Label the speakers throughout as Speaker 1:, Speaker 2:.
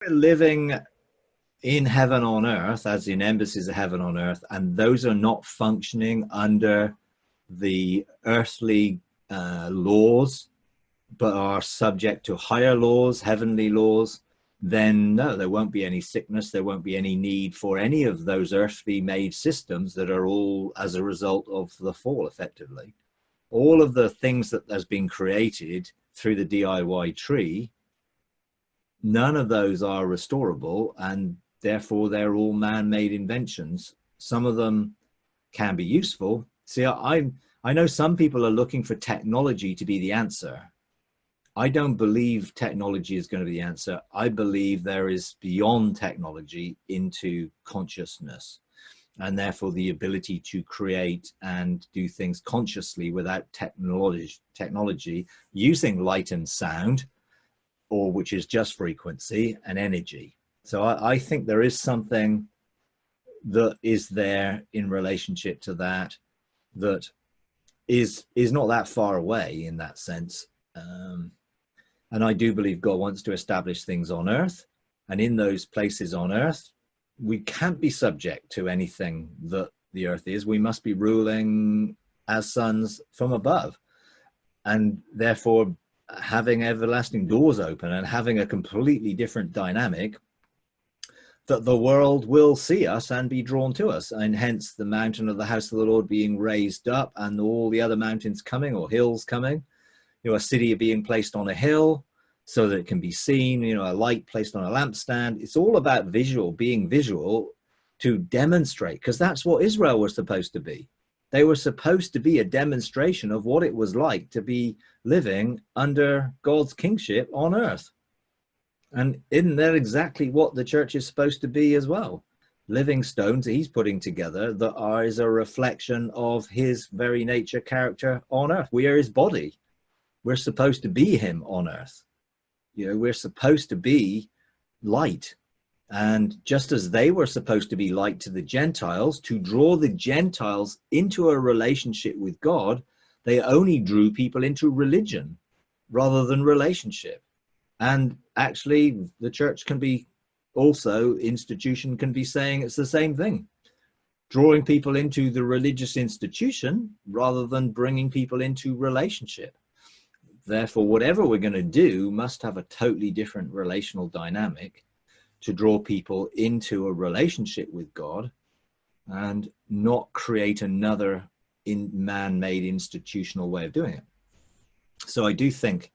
Speaker 1: We're living in heaven on earth, as in embassies of heaven on earth, and those are not functioning under the earthly laws, but are subject to higher laws, heavenly laws, then no, there won't be any sickness, there won't be any need for any of those earthly made systems that are all as a result of the fall, effectively. All of the things that has been created through the DIY tree, none of those are restorable, and therefore they're all man-made inventions. Some of them can be useful. See, I know some people are looking for technology to be the answer. I don't believe technology is going to be the answer. I believe there is beyond technology into consciousness, and therefore the ability to create and do things consciously without technology using light and sound, or which is just frequency and energy. So I think there is something that is there in relationship to that is not that far away in that sense. And I do believe God wants to establish things on earth, and in those places on earth, we can't be subject to anything that the earth is. We must be ruling as sons from above, and therefore having everlasting doors open and having a completely different dynamic that the world will see us and be drawn to us. And hence the mountain of the house of the Lord being raised up, and all the other mountains coming, or hills coming, a city being placed on a hill so that it can be seen, a light placed on a lampstand. It's all about being visual to demonstrate, because that's what Israel was supposed to be. They were supposed to be a demonstration of what it was like to be living under God's kingship on earth. And isn't that exactly what the church is supposed to be as well? Living stones that he's putting together that are as a reflection of his very nature, character on earth. We are his body. We're supposed to be him on earth. We're supposed to be light. And just as they were supposed to be light to the Gentiles, to draw the Gentiles into a relationship with God, they only drew people into religion rather than relationship. And actually, the church can be also, institution can be saying it's the same thing. Drawing people into the religious institution rather than bringing people into relationship. Therefore, whatever we're going to do must have a totally different relational dynamic to draw people into a relationship with God, and not create another man-made institutional way of doing it. So I do think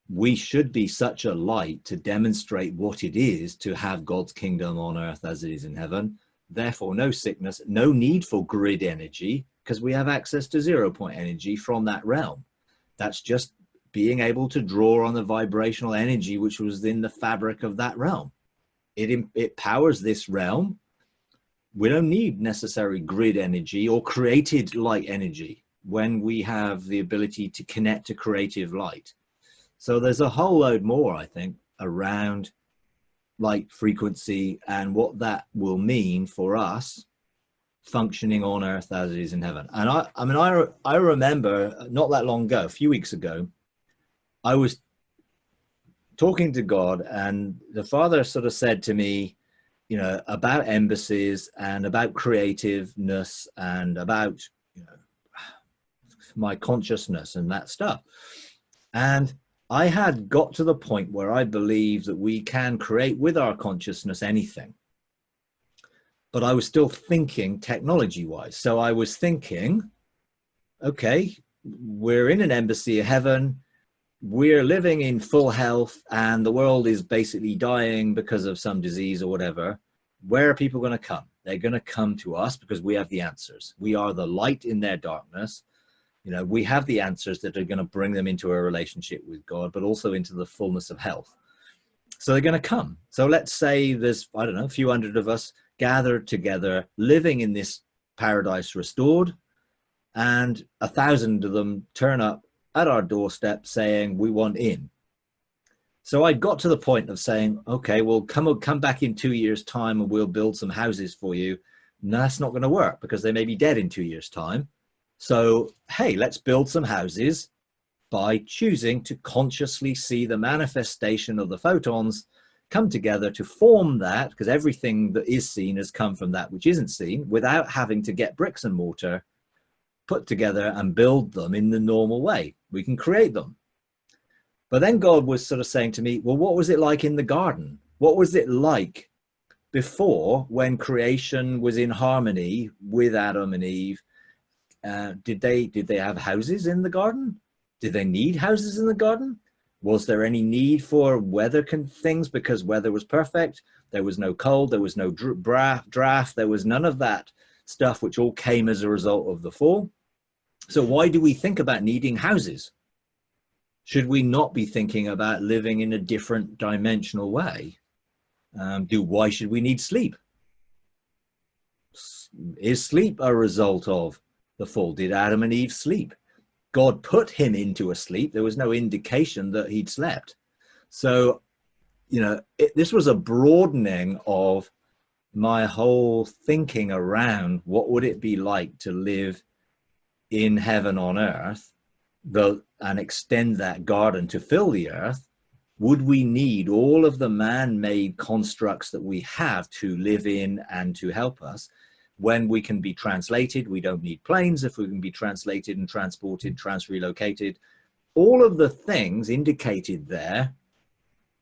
Speaker 1: we should be such a light to demonstrate what it is to have God's kingdom on earth as it is in heaven. Therefore, no sickness, no need for grid energy, because we have access to 0-point energy from that realm. That's just being able to draw on the vibrational energy which was in the fabric of that realm. It powers this realm. We don't need necessary grid energy or created light energy when we have the ability to connect to creative light. So there's a whole load more, I think, around light frequency and what that will mean for us functioning on earth as it is in heaven. And I remember not that long ago, a few weeks ago, I was talking to God, and the Father sort of said to me, about embassies and about creativeness and about, my consciousness and that stuff. And I had got to the point where I believe that we can create with our consciousness anything. But I was still thinking technology-wise. So I was thinking, okay, we're in an embassy of heaven. We're living in full health, and the world is basically dying because of some disease or whatever. Where are people going to come? They're going to come to us because we have the answers. We are the light in their darkness. We have the answers that are going to bring them into a relationship with God, but also into the fullness of health. So they're going to come. So let's say there's, I don't know, a few hundred of us gathered together, living in this paradise restored, and 1,000 of them turn up at our doorstep saying, we want in. So I got to the point of saying, okay, well, come back in 2 years' time and we'll build some houses for you. No, that's not going to work because they may be dead in 2 years' time. So, hey, let's build some houses by choosing to consciously see the manifestation of the photons come together to form that, because everything that is seen has come from that which isn't seen, without having to get bricks and mortar, put together and build them in the normal way. We can create them. But then God was sort of saying to me, well, what was it like in the garden? What was it like before, when creation was in harmony with Adam and Eve? Did they have houses in the garden? Did they need houses in the garden? Was there any need for weather things because weather was perfect? There was no cold, there was no draft, there was none of that stuff, which all came as a result of the fall. So why do we think about needing houses? Should we not be thinking about living in a different dimensional way? Why should we need sleep? Is sleep a result of the fall? Did Adam and Eve sleep? God put him into a sleep. There was no indication that he'd slept. So, you know, this was a broadening of my whole thinking around what would it be like to live in heaven on earth, and extend that garden to fill the earth. Would we need all of the man-made constructs that we have to live in and to help us? When we can be translated, we don't need planes. If we can be translated and transported, relocated, all of the things indicated there,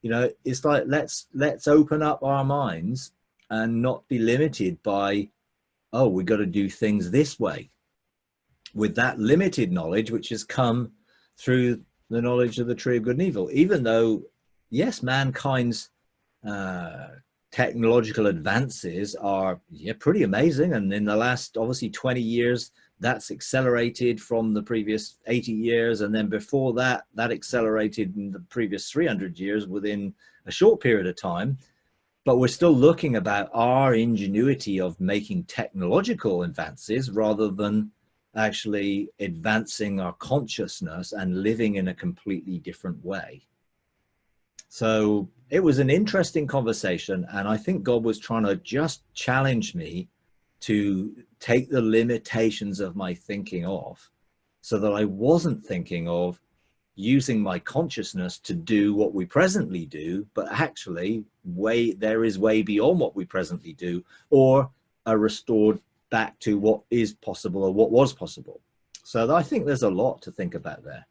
Speaker 1: you know, it's like, let's open up our minds and not be limited by, oh, we got to do things this way, with that limited knowledge, which has come through the knowledge of the tree of good and evil. Even though, yes, mankind's technological advances are pretty amazing, and in the last obviously 20 years that's accelerated from the previous 80 years, and then before that accelerated in the previous 300 years within a short period of time. But we're still looking about our ingenuity of making technological advances rather than actually advancing our consciousness and living in a completely different way. So it was an interesting conversation, and I think God was trying to just challenge me to take the limitations of my thinking off, so that I wasn't thinking of using my consciousness to do what we presently do, but actually there is way beyond what we presently do, or a restored back to what is possible or what was possible. So I think there's a lot to think about there.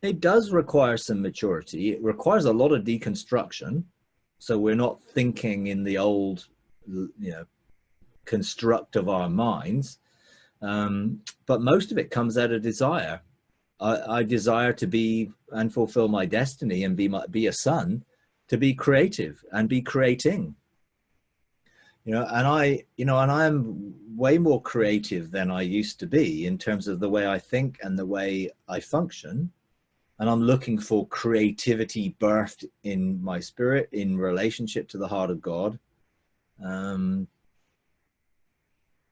Speaker 1: It does require some maturity. It requires a lot of deconstruction. So we're not thinking in the old, construct of our minds. But most of it comes out of desire. I desire to be and fulfill my destiny and be a son, to be creative and be creating. And I am way more creative than I used to be in terms of the way I think and the way I function. And I'm looking for creativity birthed in my spirit in relationship to the heart of God,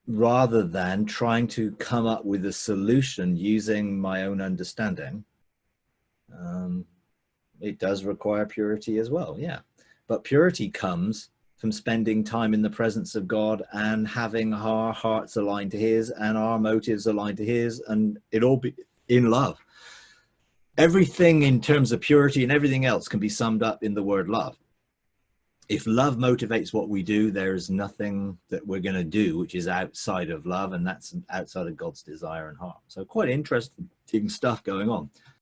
Speaker 1: rather than trying to come up with a solution using my own understanding. It does require purity as well, yeah. But purity comes from spending time in the presence of God and having our hearts aligned to his and our motives aligned to his, and it all be in love. Everything in terms of purity and everything else can be summed up in the word love. If love motivates what we do, there is nothing that we're going to do which is outside of love, and that's outside of God's desire and heart. So quite interesting stuff going on.